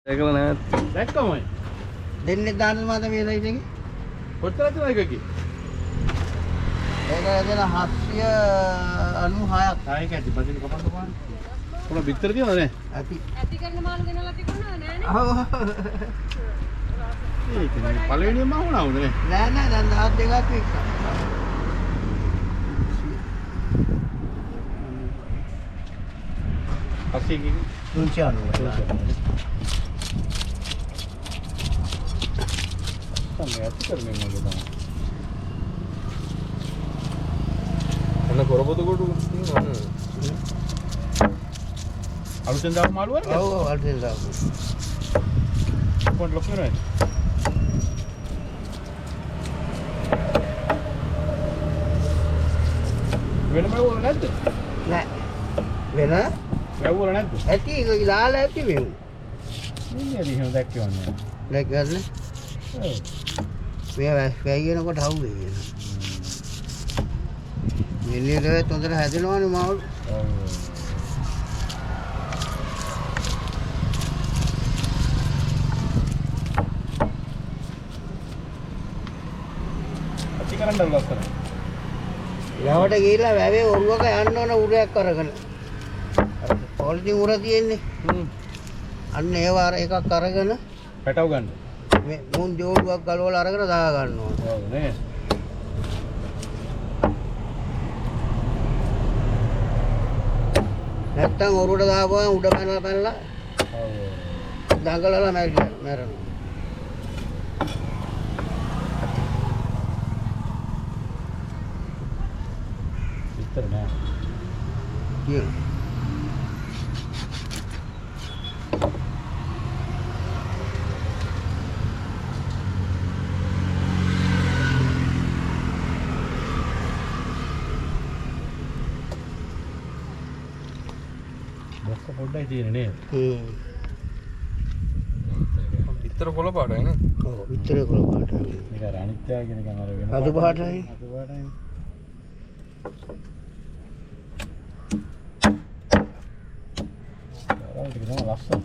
ඒකල නෑ. දැක්කමයි. දෙන්නේ දාන්න මාත මේ සයිස් එකේ. කොච්චරද එකකේ? ඒක දෙන 796ක්. ආයෙක ඇති බදින කපන්න කොහොමද? කොහොම බිත්තර තියනවද නේ? ඇති. ඇති කරන මාළු ගෙනලා තිබුණා නෑනේ. ඔව්. ඒක නේ පළවෙනිම වුණා උනේ නේ. නෑ නෑ දැන් 12ක් වික්කා. පස්සේ 390. තමයි ඇති කරන්නේ මොකද තමයි. අන්න කොරපොතු කොටු තියෙනවා. අලුතෙන් දාපු මාළු වල? ඔව් ඔව් අල්ටෙන් දාපු. පොඩ් ලොකු නේද? වෙනම වල නැද්ද? නෑ. වෙන වැව්වල නැද්ද? ඇති ඒක දාලා ඇති වෙමු. නින්නේ දිහම දැක්කවන්නේ. දැක්කද? ඔව්. මේ වැයිගෙනකොට හවු වෙන්නේ. මෙලියදේ තොන්දර හැදෙනවනේ මාළු. ඔව්. අති කරන්න ලස්සන. ඊළවට ගිහිල්ලා වැවේ ඔරුවක යන්න ඕන උරයක් අරගෙන. පොලිතින් උර තියෙන්නේ. අන්න ඒව අර එකක් අරගෙන පැටව ගන්න. මේ මුන් ජෝඩුවක් ගලවලා අරගෙන දා ගන්න ඕන. ඔව් නේ. නැත්තම් ඔරුවට දාපුවම උඩ පැනලා ඔව්. දඟලලා මැරෙනවා. විතර නෑ. කියන. බොක්ක පොඩ්ඩයි තියෙන්නේ නේද? විතර කොළ පාටයි නේ. ඔව් විතරේ කොළ පාටයි. මේක අර අනිත්‍යය කියන එක අර වෙන අතු පාටයි. අතු පාටයි. ආරම්භ කරනවා ලස්සන.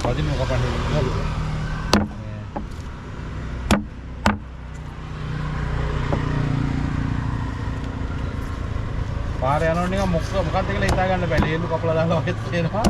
Pwede mo kapanin. පාරේ යනකොට නිකන් මොකක්ද කියලා හිතා ගන්න බෑ. ලේලු කපලා දාලා වගෙත් තියෙනවා.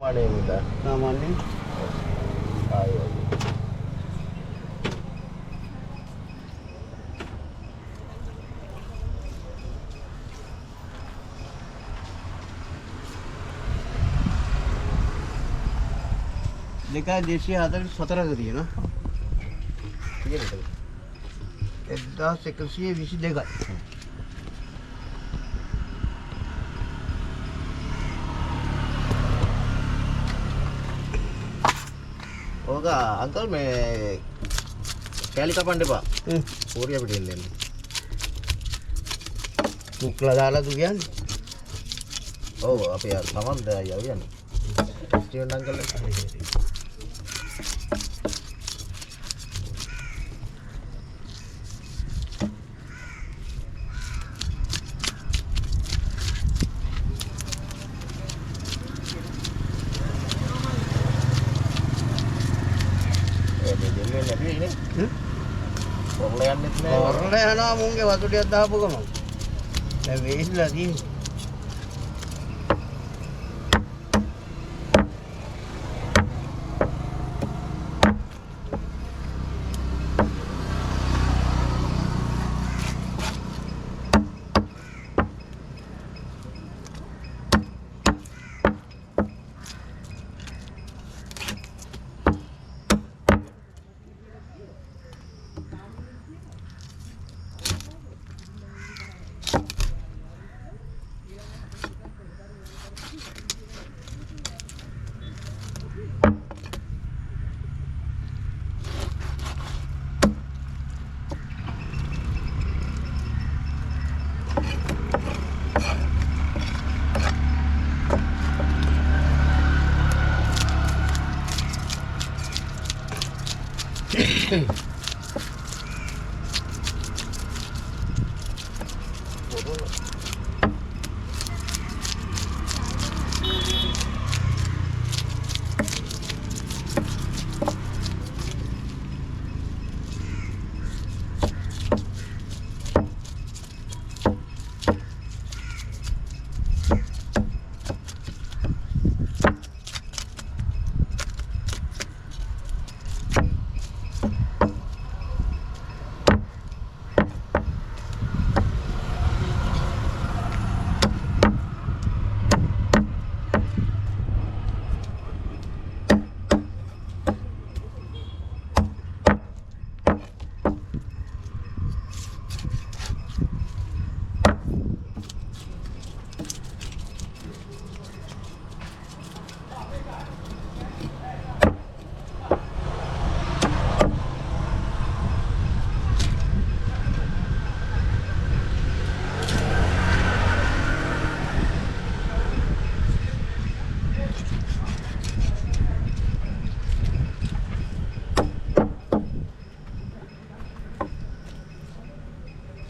Mana yang kita? Namanya? Ayo. Dekat desi ada 17 kali na. Iya betul. 1122. होगा अंकल मैं कैली का पंडे पा पूरी अभी ढील लेने मुकला डाला तू क्या ओ अब यार सामान दे आया यार Steven uncle Orlean na mungkin waktu dia tahu apa kamu? දැන් වේසිලා තියෙන්නේ.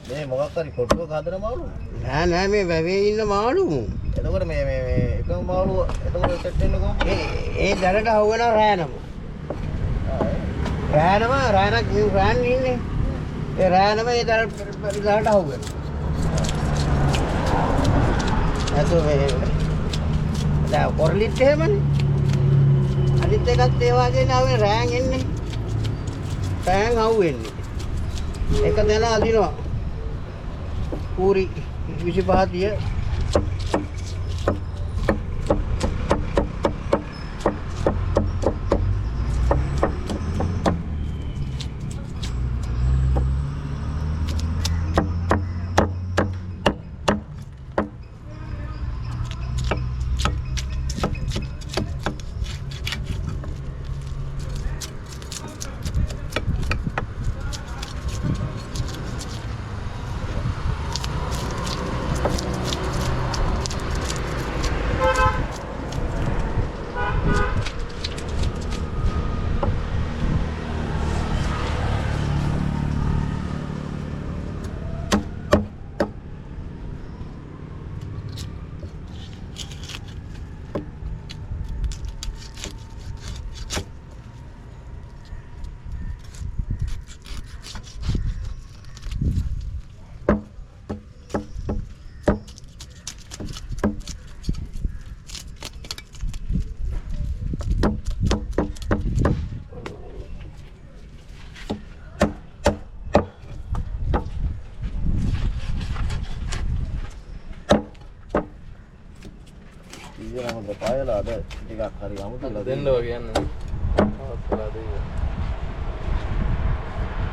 මේ මොකක් හරි කොටුවක හදන මාළු. නෑ මේ වැවේ ඉන්න මාළු. එතකොට මේ එකම මාළුව එතකොට සෙට් වෙන්නේ කොහොමද? ඒ දැනට අහු වෙනවා රෑනම. රෑනක් මේ රෑන් ඉන්නේ. ඒ රෑනම ඒ දැනට අහු වෙනවා. අතෝ මේ දැන් කොරලිත් එහෙමනේ. අනිත් එකත් ඒ වගේ නාවේ රෑන් එන්නේ. රෑන් අහු වෙන්නේ. එක දෙන අදිනවා. पूरी 25 ඉතින් මොකද පායලා අද ටිකක් හරි අමුතුලා දෙන්න වගේ යන්නේ. අවස්ථාව දෙයි.